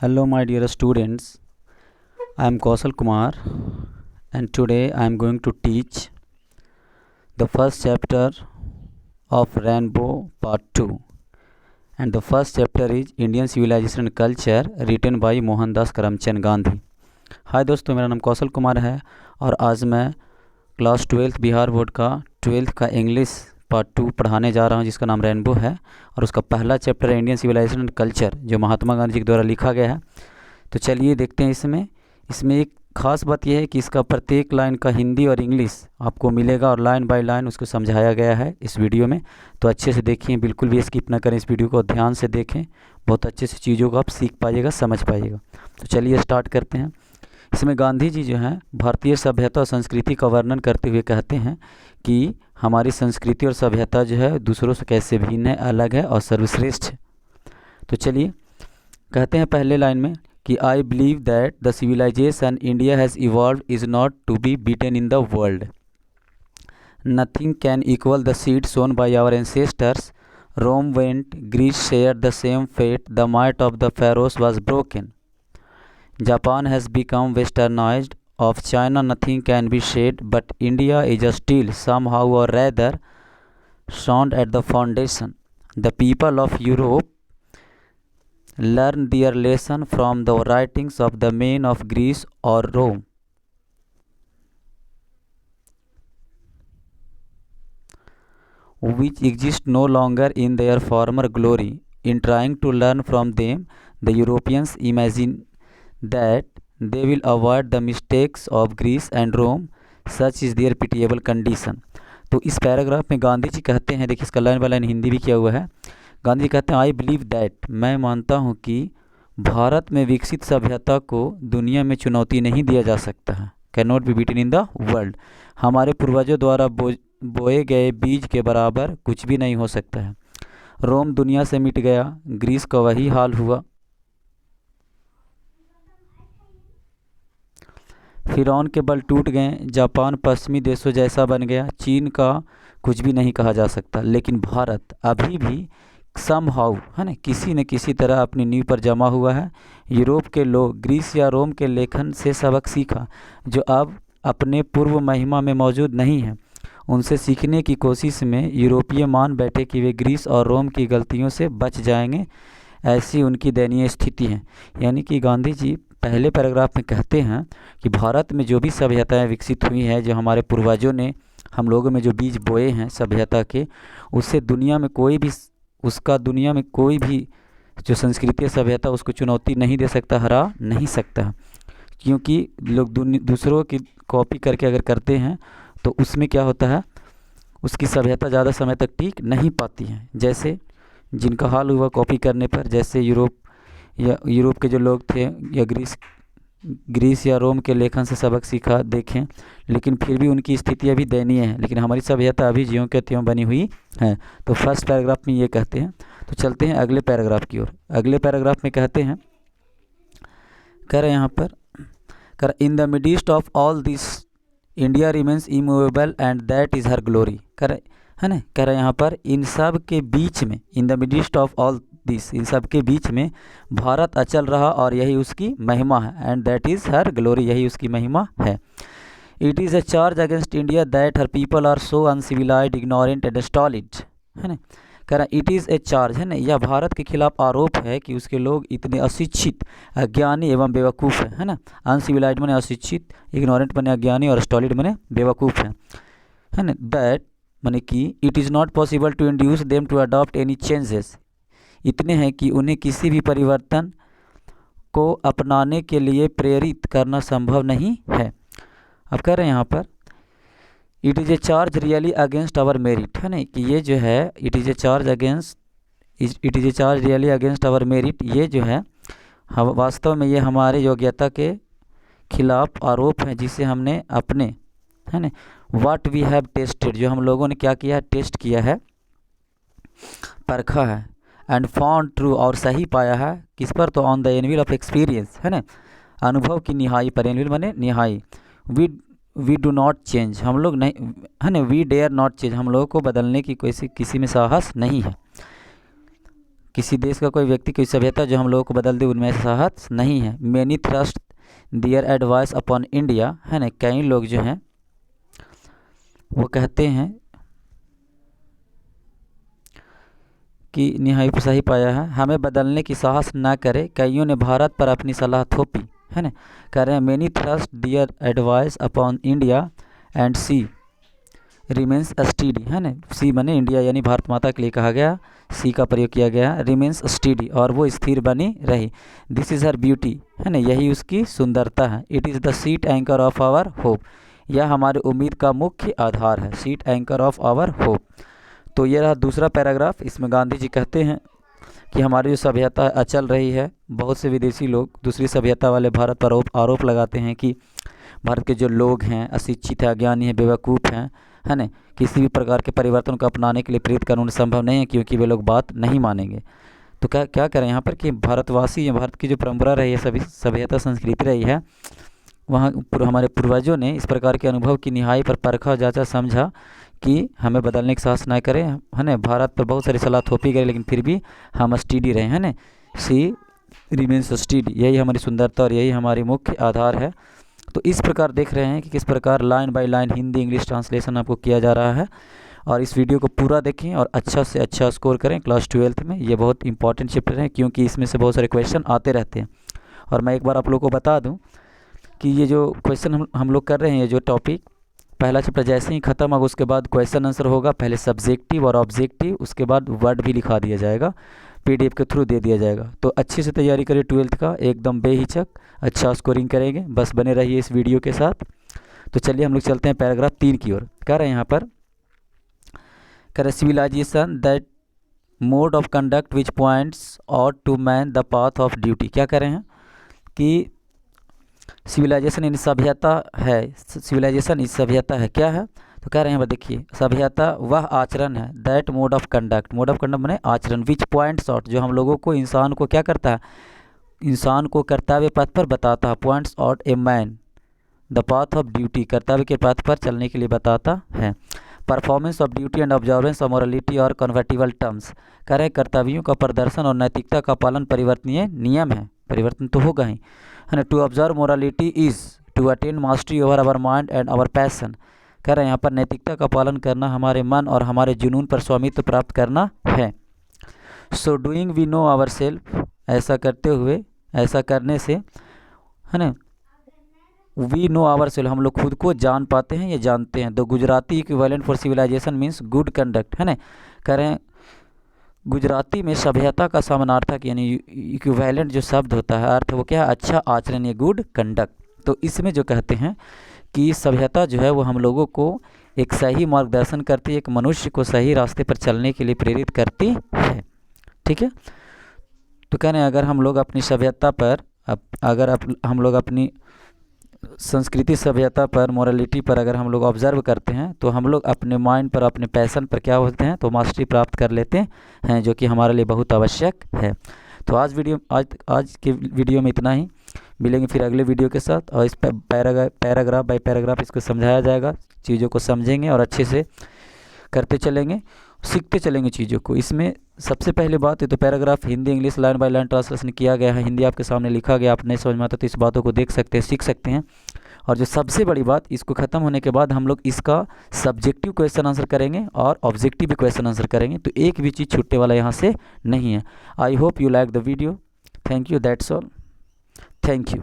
Hello, my dear students. I am Kausal Kumar, and today I am going to teach the first chapter of Rainbow Part 2. And the first chapter is Indian Civilization and Culture, written by Mohandas Karamchand Gandhi. हाय दोस्तों, मेरा नाम कौशल कुमार है और आज मैं class 12th Bihar board का 12th का English part 2 पढ़ाने जा रहा हूं, जिसका नाम रेनबो है और उसका पहला चैप्टर है इंडियन सिविलाइजेशन एंड कल्चर, जो महात्मा गांधी जी के द्वारा लिखा गया है. तो चलिए देखते हैं. इसमें एक ख़ास बात यह है कि इसका प्रत्येक लाइन का हिंदी और इंग्लिश आपको मिलेगा और लाइन बाय लाइन उसको समझाया गया है इस वीडियो में. तो अच्छे से देखिए, बिल्कुल भी स्किप ना करें, इस वीडियो को ध्यान से देखें. बहुत अच्छे से चीज़ों को आप सीख पाइएगा, समझ पाइएगा. तो चलिए स्टार्ट करते हैं. इसमें गांधी जी जो हैं भारतीय सभ्यता और संस्कृति का वर्णन करते हुए कहते हैं कि हमारी संस्कृति और सभ्यता जो है दूसरों से कैसे भिन्न है, अलग है और सर्वश्रेष्ठ है. तो चलिए कहते हैं पहले लाइन में कि I believe that the civilisation India has evolve is not to be beaten in the world. Nothing can equal the seed sown by our ancestors. Rome went, Greece share the same fate, the might of the Pharaohs was broken. Japan has become westernized. Of China nothing can be said, but India is still somehow or rather sound at the foundation. The people of Europe learn their lesson from the writings of the men of Greece or Rome. Which exist no longer in their former glory. In trying to learn from them, the Europeans imagine that they will avoid the mistakes of Greece and Rome. Such is their pitiable condition. तो इस paragraph में गांधी जी कहते हैं, देखिए इसका line by line Hindi भी किया हुआ है. गांधी जी कहते हैं आई बिलीव दैट, मैं मानता हूँ कि भारत में विकसित सभ्यता को दुनिया में चुनौती नहीं दिया जा सकता है. Can not be beaten in the world. हमारे पूर्वजों द्वारा बोए गए बीज के बराबर कुछ भी नहीं हो सकता है. रोम दुनिया से मिट गया, ग्रीस का वही हाल हुआ. फिरौन के बल टूट गए, जापान पश्चिमी देशों जैसा बन गया, चीन का कुछ भी नहीं कहा जा सकता. लेकिन भारत अभी भी समहाउ है ना, किसी न किसी तरह अपनी नींव पर जमा हुआ है. यूरोप के लोग ग्रीस या रोम के लेखन से सबक सीखा, जो अब अपने पूर्व महिमा में मौजूद नहीं है. उनसे सीखने की कोशिश में यूरोपीय मान बैठे कि वे ग्रीस और रोम की गलतियों से बच जाएंगे. ऐसी उनकी दयनीय स्थिति है. यानी कि गांधी जी पहले पैराग्राफ में कहते हैं कि भारत में जो भी सभ्यताएं विकसित हुई हैं, जो हमारे पूर्वजों ने हम लोगों में जो बीज बोए हैं सभ्यता के, उससे दुनिया में कोई भी जो संस्कृति सभ्यता उसको चुनौती नहीं दे सकता, हरा नहीं सकता. क्योंकि लोग दूसरों की कॉपी करके अगर करते हैं तो उसमें क्या होता है, उसकी सभ्यता ज़्यादा समय तक टिक नहीं पाती है. जैसे जिनका हाल हुआ कॉपी करने पर, जैसे यूरोप के जो लोग थे या ग्रीस या रोम के लेखन से सबक सीखा, देखें, लेकिन फिर भी उनकी स्थिति अभी दयनीय है. लेकिन हमारी सभ्यता अभी ज्यों के त्यों बनी हुई है. तो फर्स्ट पैराग्राफ में ये कहते हैं. तो चलते हैं अगले पैराग्राफ की ओर. अगले पैराग्राफ में कहते हैं, कह रहे यहाँ पर in the midst of all this India remains immovable and that is her glory. है ना, कह रहे यहाँ पर इन सब के बीच में, in the midst of all this, इन सब के बीच में भारत अचल रहा और यही उसकी महिमा है. And that is her glory, यही उसकी महिमा है. It is a charge against India that her people are so uncivilized, ignorant and stolid. है ना, कह रहा इट इज़ ए चार्ज, है ना, यह भारत के खिलाफ आरोप है कि उसके लोग इतने अशिक्षित, अज्ञानी एवं बेवकूफ़ है ना. अनसिविलाइज्ड माने अशिक्षित, इग्नोरेंट माने अज्ञानी और स्टॉलिड माने बेवकूफ़ है ना. दैट माने कि it is not possible to induce them to adopt any changes. इतने हैं कि उन्हें किसी भी परिवर्तन को अपनाने के लिए प्रेरित करना संभव नहीं है. अब कह रहे हैं यहाँ पर it is a charge really against our merit, है ना, कि ये जो है it is a charge really against our merit, ये जो है वास्तव में ये हमारे योग्यता के खिलाफ आरोप है, जिसे हमने अपने, है ना, व्हाट वी हैव टेस्टेड, जो हम लोगों ने क्या किया है, टेस्ट किया है, परखा है. एंड फाउंड ट्रू, और सही पाया है. किस पर, तो on the anvil of experience, है ना, अनुभव की निहाई पर. एनविल माने निहाई. वी डू नॉट चेंज, हम लोग नहीं, है ना, वी डेयर नॉट चेंज, हम लोगों को बदलने की किसी में साहस नहीं है. किसी देश का कोई व्यक्ति, कोई सभ्यता जो हम लोगों को बदल दे, उनमें साहस नहीं है। Many thrust their advice upon India, है ना, कई लोग जो हैं वो कहते हैं कि निहाई सही पाया है, हमें बदलने की साहस ना करे, कईयों ने भारत पर अपनी सलाह थोपी, है ना। कह रहे हैं many thrust their advice upon India and she remains steady, है ना। सी बने इंडिया यानी भारत माता के लिए कहा गया, सी का प्रयोग किया गया, रिमेंस स्टीडी, और वो स्थिर बनी रही। दिस इज़ हर ब्यूटी, है ना, यही उसकी सुंदरता है। It is the sheet anchor of our hope, यह हमारी उम्मीद का मुख्य आधार है। Sheet anchor of our hope. तो ये रहा दूसरा पैराग्राफ। इसमें गांधी जी कहते हैं कि हमारी जो सभ्यता अचल रही है, बहुत से विदेशी लोग दूसरी सभ्यता वाले भारत पर आरोप लगाते हैं कि भारत के जो लोग हैं अशिक्षित है, अज्ञानी है, बेवकूफ़ हैं, है ना, किसी भी प्रकार के परिवर्तन को अपनाने के लिए प्रेरित करना उन्हें संभव नहीं है क्योंकि वे लोग बात नहीं मानेंगे। तो क्या करें यहाँ पर कि भारतवासी या भारत की जो परंपरा रही है, सभी सभ्यता संस्कृति रही है, वहाँ हमारे पूर्वजों ने इस प्रकार के अनुभव की निहाई पर परखा जांचा समझा कि हमें बदलने की साहस ना करें, है ना। भारत पर बहुत सारी सलाह थोपी गई लेकिन फिर भी हम स्टीडी रहे, है ना। सी रिमेंस स्टीडी, यही हमारी सुंदरता और यही हमारी मुख्य आधार है। तो इस प्रकार देख रहे हैं कि किस प्रकार line by line Hindi English translation आपको किया जा रहा है। और इस वीडियो को पूरा देखें और अच्छा से अच्छा स्कोर करें क्लास 12th में। ये बहुत इंपॉर्टेंट चैप्टर है क्योंकि इसमें से बहुत सारे क्वेश्चन आते रहते हैं। और मैं एक बार आप लोग को बता दूं कि ये जो क्वेश्चन हम लोग कर रहे हैं, ये जो टॉपिक, पहला चैप्टर जैसे ही ख़त्म होगा उसके बाद क्वेश्चन आंसर होगा, पहले सब्जेक्टिव और ऑब्जेक्टिव, उसके बाद वर्ड भी लिखा दिया जाएगा, PDF के थ्रू दे दिया जाएगा। तो अच्छे से तैयारी करिए 12th का, एकदम बेहिचक अच्छा स्कोरिंग करेंगे। बस बने रहिए इस वीडियो के साथ। तो चलिए हम लोग चलते हैं पैराग्राफ 3 की ओर। कह रहे हैं यहाँ पर, कह रहे civilisation that mode of conduct which points out to man the path of duty. क्या कह रहे हैं कि सिविलाइजेशन इन सभ्यता है, सिविलाइजेशन इस सभ्यता है, क्या है। तो कह रहे हैं, देखिए सभ्यता वह आचरण है, that mode of conduct, mode of conduct माने आचरण, विच पॉइंट्स आउट, जो हम लोगों को, इंसान को क्या करता है, इंसान को कर्तव्य पथ पर बताता है, points out a man the path of duty, कर्तव्य के पथ पर चलने के लिए बताता है। Performance of duty and observance of morality और कन्वर्टिबल टर्म्स, कह रहे हैं कर्तव्यों का प्रदर्शन और नैतिकता का पालन परिवर्तनीय नियम है, परिवर्तन तो होगा ही, है ना। To observe morality is to attain mastery over our mind and our passion, कह रहे हैं यहाँ पर नैतिकता का पालन करना हमारे मन और हमारे जुनून पर स्वामित्व प्राप्त करना है। So doing we know our self, ऐसा करते हुए, ऐसा करने से, है ना, वी नो आवर सेल्फ, हम लोग खुद को जान पाते हैं, ये जानते हैं। The Gujarati equivalent for civilisation means good conduct, है ना। कह रहे हैं गुजराती में सभ्यता का समानार्थक यानी इक्विवेलेंट जो शब्द होता है, अर्थ वो क्या है, अच्छा आचरण, ये गुड कंडक्ट। तो इसमें जो कहते हैं कि सभ्यता जो है वो हम लोगों को एक सही मार्गदर्शन करती है, एक मनुष्य को सही रास्ते पर चलने के लिए प्रेरित करती है, ठीक है। तो कह रहे हैं अगर हम लोग अपनी सभ्यता पर, हम लोग अपनी संस्कृति सभ्यता पर, मोरालिटी पर अगर हम लोग ऑब्जर्व करते हैं तो हम लोग अपने माइंड पर, अपने पैशन पर क्या होते हैं, तो मास्टरी प्राप्त कर लेते हैं, जो कि हमारे लिए बहुत आवश्यक है। तो आज के वीडियो में इतना ही, मिलेंगे फिर अगले वीडियो के साथ। और इस पैराग्राफ बाय पैराग्राफ इसको समझाया जाएगा, चीज़ों को समझेंगे और अच्छे से करते चलेंगे, सीखते चलेंगे चीज़ों को। इसमें सबसे पहले बात है तो paragraph Hindi English line by line translation किया गया है, हिंदी आपके सामने लिखा गया, आप नहीं समझ में आता तो इस बातों को देख सकते हैं, सीख सकते हैं। और जो सबसे बड़ी बात, इसको ख़त्म होने के बाद हम लोग इसका सब्जेक्टिव क्वेश्चन आंसर करेंगे और ऑब्जेक्टिव भी क्वेश्चन आंसर करेंगे, तो एक भी चीज़ छूटने वाला यहाँ से नहीं है। I hope you like the video. Thank you, that's all, thank you.